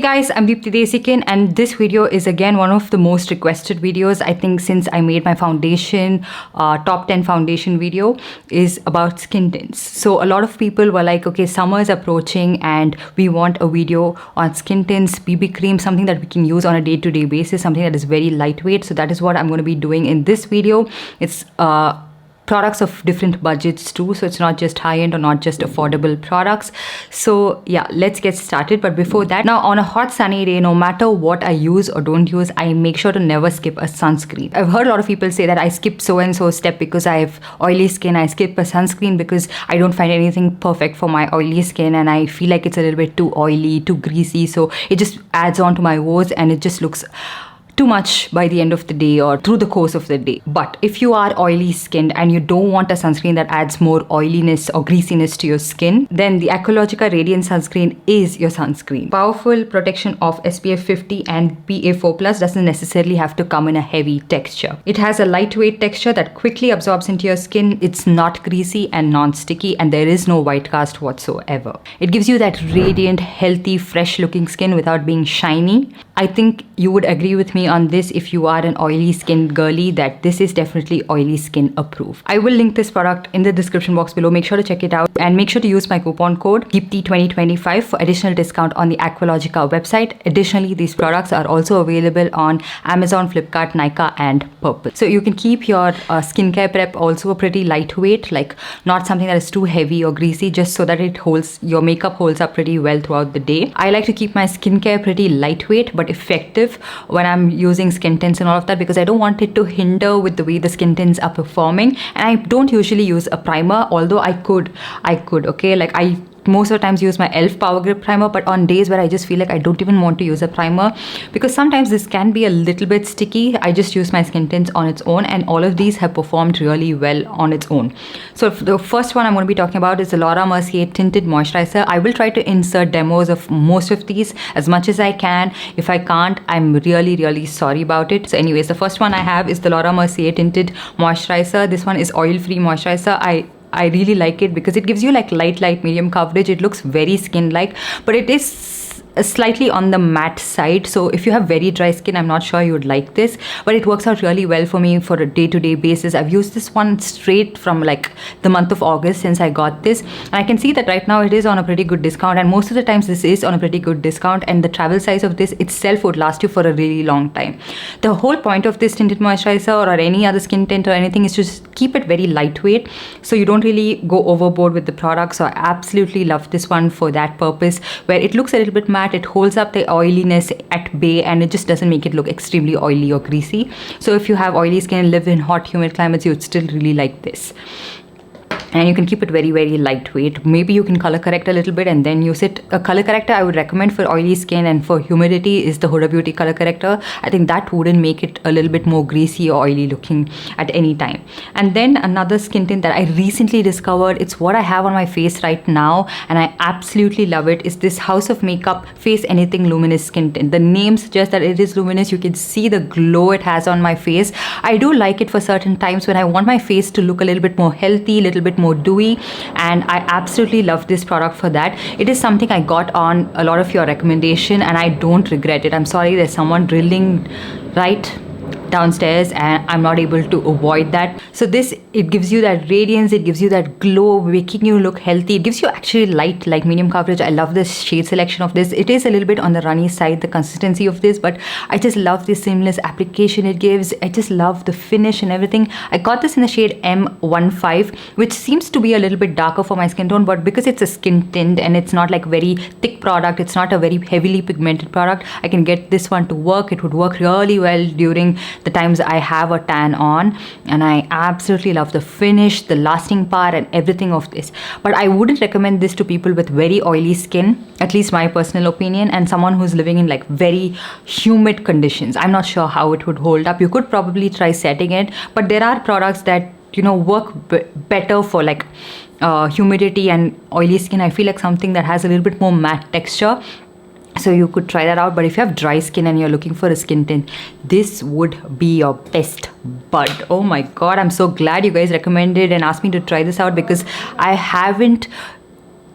guys, I'm Deepthi Desikan, and this video is again one of the most requested videos I think since I made my foundation top 10 foundation video is about skin tints. So a lot of people were like, okay, summer is approaching and we want a video on skin tints, BB cream, something that we can use on a day-to-day basis, something that is very lightweight. So that is what I'm going to be doing in this video. It's products of different budgets too, so it's not just high-end or not just affordable products. So yeah, let's get started. But before that, now on a hot sunny day, no matter what I use or don't use, I make sure to never skip a sunscreen. I've heard a lot of people say that I skip so and so step because I have oily skin. I skip a sunscreen because I don't find anything perfect for my oily skin and I feel like it's a little bit too oily, too greasy, so it just adds on to my woes and it just looks too much by the end of the day or through the course of the day. But if you are oily skinned and you don't want a sunscreen that adds more oiliness or greasiness to your skin, then the Aqualogica Radiant Sunscreen is your sunscreen. Powerful protection of SPF 50 and PA4+ doesn't necessarily have to come in a heavy texture. It has a lightweight texture that quickly absorbs into your skin. It's not greasy and non-sticky, and there is no white cast whatsoever. It gives you that radiant, healthy, fresh looking skin without being shiny. I think you would agree with me on this if you are an oily skinned girly that this is definitely oily skin approved. I will link this product in the description box below. Make sure to check it out and make sure to use my coupon code Deepthi2025 for additional discount on the Aqualogica website. Additionally, these products are also available on Amazon, Flipkart, Nykaa and Purple. So you can keep your skincare prep also pretty lightweight, like not something that is too heavy or greasy, just so that your makeup holds up pretty well throughout the day. I like to keep my skincare pretty lightweight but effective when I'm using skin tints and all of that, because I don't want it to hinder with the way the skin tints are performing. And I don't usually use a primer, although I could, okay, like I most of the times use my e.l.f. Power Grip primer, but on days where I just feel like I don't even want to use a primer because sometimes this can be a little bit sticky, I just use my skin tints on its own, and all of these have performed really well on its own. So the first one I'm going to be talking about is the Laura Mercier Tinted Moisturizer. I will try to insert demos of most of these as much as I can. If I can't, I'm really sorry about it. So anyways, the first one I have is the Laura Mercier Tinted Moisturizer. This one is oil-free moisturizer. I really like it because it gives you like light medium coverage. It looks very skin-like, but it is slightly on the matte side, so if you have very dry skin, I'm not sure you would like this, but it works out really well for me for a day-to-day basis. I've used this one straight from like the month of August since I got this, and I can see that right now it is on a pretty good discount, and most of the times this is on a pretty good discount, and the travel size of this itself would last you for a really long time. The whole point of this tinted moisturizer or any other skin tint or anything is to just keep it very lightweight so you don't really go overboard with the product. So I absolutely love this one for that purpose, where it looks a little bit matte, it holds up the oiliness at bay, and it just doesn't make it look extremely oily or greasy. So if you have oily skin and live in hot humid climates, you would still really like this. And you can keep it very lightweight. Maybe you can color correct a little bit and then use it. A color corrector I would recommend for oily skin and for humidity is the Huda Beauty color corrector. I think that wouldn't make it a little bit more greasy or oily looking at any time. And then another skin tint that I recently discovered, it's what I have on my face right now and I absolutely love it, is this House of Makeup Face Anything Luminous skin tint. The name suggests that it is luminous. You can see the glow it has on my face. I do like it for certain times when I want my face to look a little bit more healthy, a little bit more dewy, and I absolutely love this product for that. It is something I got on a lot of your recommendation and I don't regret it. I'm sorry, there's someone drilling right downstairs and I'm not able to avoid that. So this, it gives you that radiance, it gives you that glow, making you look healthy. It gives you actually light, like medium coverage. I love the shade selection of this. It is a little bit on the runny side, the consistency of this, but I just love the seamless application it gives. I just love the finish and everything. I got this in the shade M15, which seems to be a little bit darker for my skin tone, but because it's a skin tint and it's not like very thick product, it's not a very heavily pigmented product, I can get this one to work. It would work really well during the times I have a tan on, and I absolutely love the finish, the lasting power and everything of this. But I wouldn't recommend this to people with very oily skin, at least my personal opinion, and someone who's living in like very humid conditions. I'm not sure how it would hold up. You could probably try setting it, but there are products that, you know, work better for like humidity and oily skin. I feel like something that has a little bit more matte texture, so you could try that out. But if you have dry skin and you're looking for a skin tint, this would be your best bud. Oh my god, I'm so glad you guys recommended and asked me to try this out, because I haven't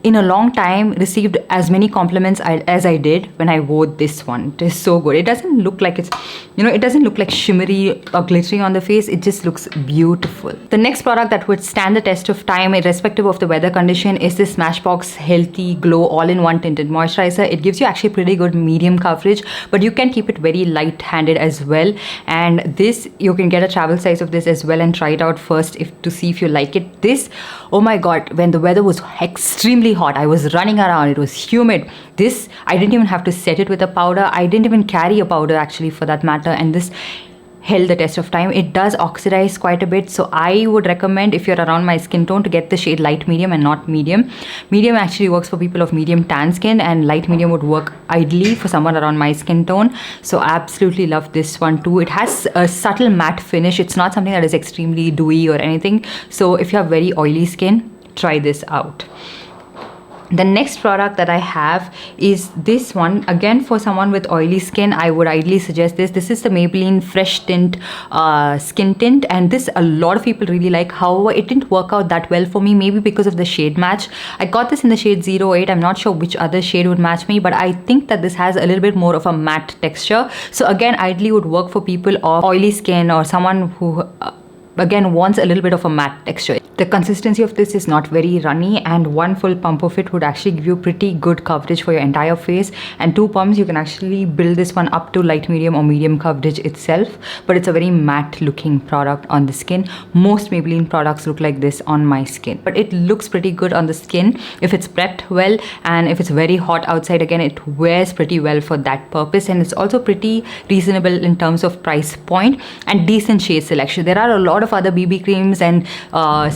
in a long time received as many compliments as I did when I wore this one. It is so good. It doesn't look like it's, it doesn't look like shimmery or glittery on the face. It just looks beautiful. The next product that would stand the test of time irrespective of the weather condition is this Smashbox Healthy Glow All-in-One Tinted Moisturizer. It gives you actually pretty good medium coverage, but you can keep it very light-handed as well. And this, you can get a travel size of this as well and try it out first to see if you like it. This, oh my god, when the weather was extremely hot, I was running around, it was humid. This, I didn't even have to set it with a powder. I didn't even carry a powder actually for that matter, and this held the test of time. It does oxidize quite a bit, so I would recommend, if you're around my skin tone, to get the shade light medium and not medium. Medium actually works for people of medium tan skin, and light medium would work ideally for someone around my skin tone. So I absolutely love this one too. It has a subtle matte finish. It's not something that is extremely dewy or anything, so if you have very oily skin, try this out. The next product that I have is this one. Again, for someone with oily skin, I would ideally suggest this. This is the Maybelline Fresh Tint Skin Tint, and this a lot of people really like. However, it didn't work out that well for me, maybe because of the shade match. I got this in the shade 08. I'm not sure which other shade would match me, but I think that this has a little bit more of a matte texture. So again, ideally would work for people of oily skin or someone who again wants a little bit of a matte texture. The consistency of this is not very runny, and one full pump of it would actually give you pretty good coverage for your entire face, and 2 pumps you can actually build this one up to light medium or medium coverage itself. But it's a very matte looking product on the skin. Most Maybelline products look like this on my skin, but it looks pretty good on the skin if it's prepped well, and if it's very hot outside, again it wears pretty well for that purpose. And it's also pretty reasonable in terms of price point and decent shade selection. There are a lot of other BB creams and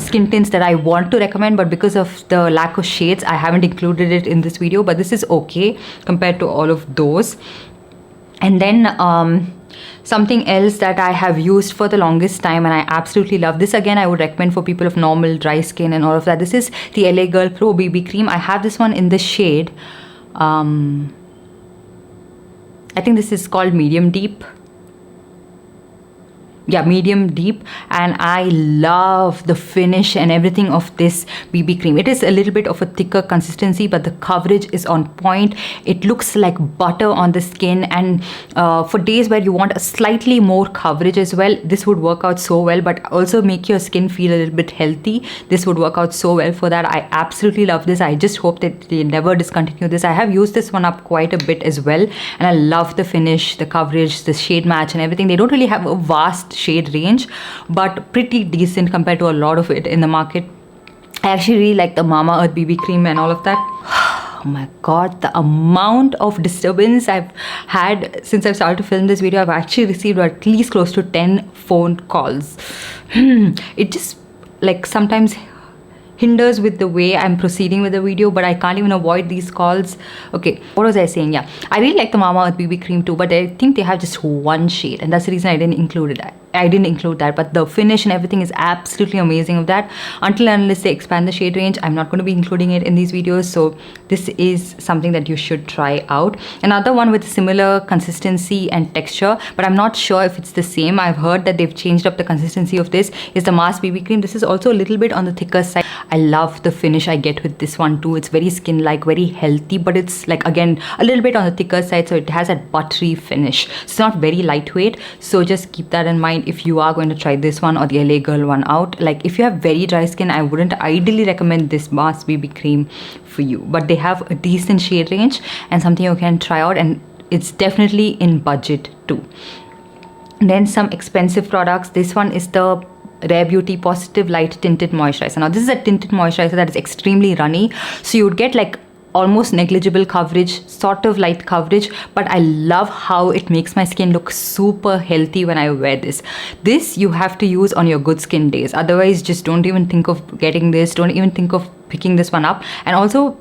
skin tints that I want to recommend, but because of the lack of shades, I haven't included it in this video, but this is okay compared to all of those. And then something else that I have used for the longest time and I absolutely love this, again I would recommend for people of normal dry skin and all of that. This is the LA Girl Pro BB cream. I have this one in the shade I think this is called medium deep. Yeah, medium deep, and I love the finish and everything of this BB cream. It is a little bit of a thicker consistency, but the coverage is on point. It looks like butter on the skin, and for days where you want a slightly more coverage as well, this would work out so well, but also make your skin feel a little bit healthy. This would work out so well for that. I absolutely love this. I just hope that they never discontinue this. I have used this one up quite a bit as well, and I love the finish, the coverage, the shade match and everything. They don't really have a vast shade range, but pretty decent compared to a lot of it in the market. I actually really like the Mama Earth BB cream and all of that. Oh my god, the amount of disturbance I've had since I've started to film this video. I've actually received at least close to 10 phone calls. It just like sometimes hinders with the way I'm proceeding with the video, but I can't even avoid these calls. Okay, what was I saying? Yeah, I really like the Mama Earth BB cream too, but I think they have just one shade, and that's the reason I didn't include it. I didn't include that, but the finish and everything is absolutely amazing of that. Until and unless they expand the shade range, I'm not going to be including it in these videos, so this is something that you should try out. Another one with similar consistency and texture, but I'm not sure if it's the same. I've heard that they've changed up the consistency of this, is the Mars BB cream. This is also a little bit on the thicker side. I love the finish I get with this one too. It's very skin-like, very healthy, but it's like again a little bit on the thicker side, so it has that buttery finish. It's not very lightweight, so just keep that in mind if you are going to try this one or the LA Girl one out. Like if you have very dry skin, I wouldn't ideally recommend this Mars BB cream for you, but they have a decent shade range and something you can try out, and it's definitely in budget too. Then some expensive products. This one is the Rare Beauty Positive Light Tinted Moisturizer. Now this is a tinted moisturizer that is extremely runny, so you would get like almost negligible coverage, sort of light coverage, but I love how it makes my skin look super healthy when I wear this. This you have to use on your good skin days, otherwise just don't even think of getting this, don't even think of picking this one up. And also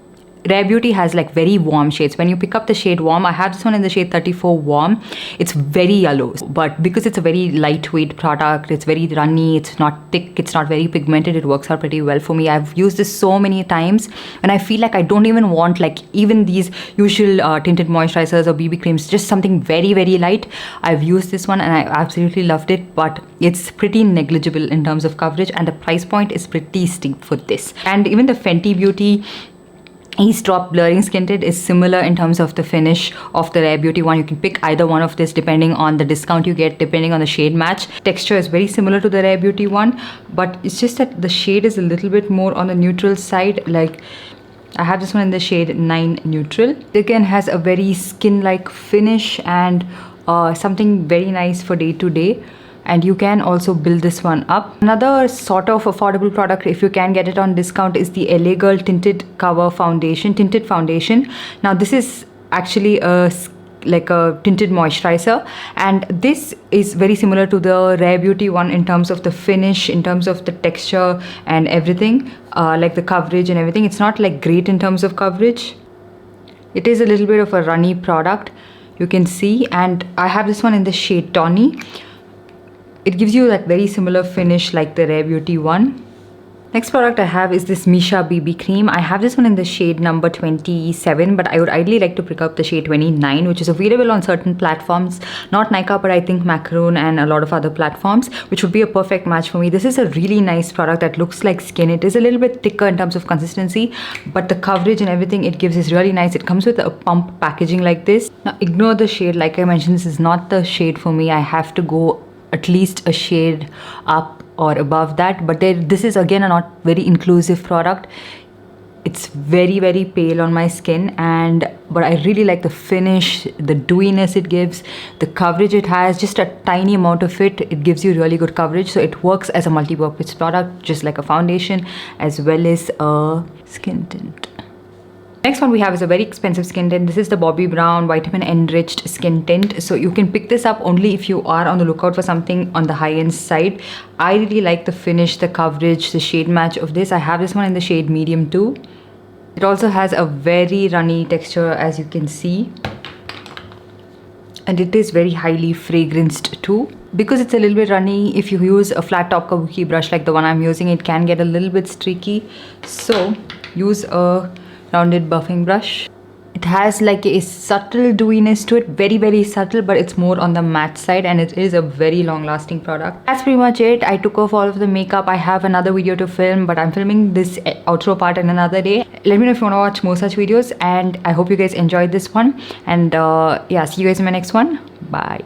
Rare Beauty has like very warm shades. When you pick up the shade warm, I have this one in the shade 34 warm. It's very yellow, but because it's a very lightweight product, it's very runny, it's not thick, it's not very pigmented, it works out pretty well for me. I've used this so many times and I feel like I don't even want like even these usual tinted moisturizers or BB creams, just something very, very light. I've used this one and I absolutely loved it, but it's pretty negligible in terms of coverage and the price point is pretty steep for this. And even the Fenty Beauty Eavesdrop Blurring Skin Tint is similar in terms of the finish of the Rare Beauty one. You can pick either one of this depending on the discount you get, depending on the shade match. Texture is very similar to the Rare Beauty one, but it's just that the shade is a little bit more on the neutral side. Like, I have this one in the shade 9 Neutral. It again has a very skin-like finish and something very nice for day to day. And you can also build this one up. Another sort of affordable product, if you can get it on discount, is the LA Girl Tinted Foundation. Now this is actually like a tinted moisturizer, and this is very similar to the Rare Beauty one in terms of the finish, in terms of the texture and everything, like the coverage and everything. It's not like great in terms of coverage. It is a little bit of a runny product, you can see, and I have this one in the shade Tawny. It gives you that very similar finish like the Rare Beauty one. Next product I have is this Missha BB cream. I have this one in the shade number 27, but I would ideally like to pick up the shade 29, which is available on certain platforms, not Nykaa, but I think Macaroon and a lot of other platforms, which would be a perfect match for me. This is a really nice product that looks like skin. It is a little bit thicker in terms of consistency, but the coverage and everything it gives is really nice. It comes with a pump packaging like this. Now ignore the shade. Like I mentioned, this is not the shade for me. I have to go at least a shade up or above that, but this is again a not very inclusive product. It's very, very pale on my skin, but I really like the finish, the dewiness it gives, the coverage it has. Just a tiny amount of it gives you really good coverage, so it works as a multi-purpose product, just like a foundation as well as a skin tint. Next one we have is a very expensive skin tint. This is the Bobbi Brown Vitamin Enriched Skin Tint. So you can pick this up only if you are on the lookout for something on the high-end side. I really like the finish, the coverage, the shade match of this. I have this one in the shade Medium 2. It also has a very runny texture, as you can see. And it is very highly fragranced too. Because it's a little bit runny, if you use a flat top kabuki brush like the one I'm using, it can get a little bit streaky. So use a rounded buffing brush. It has like a subtle dewiness to it, very, very subtle, but it's more on the matte side, and it is a very long lasting product. That's pretty much it. I took off all of the makeup. I have another video to film, but I'm filming this outro part in another day. Let me know if you want to watch more such videos, and I hope you guys enjoyed this one. And yeah, see you guys in my next one. Bye.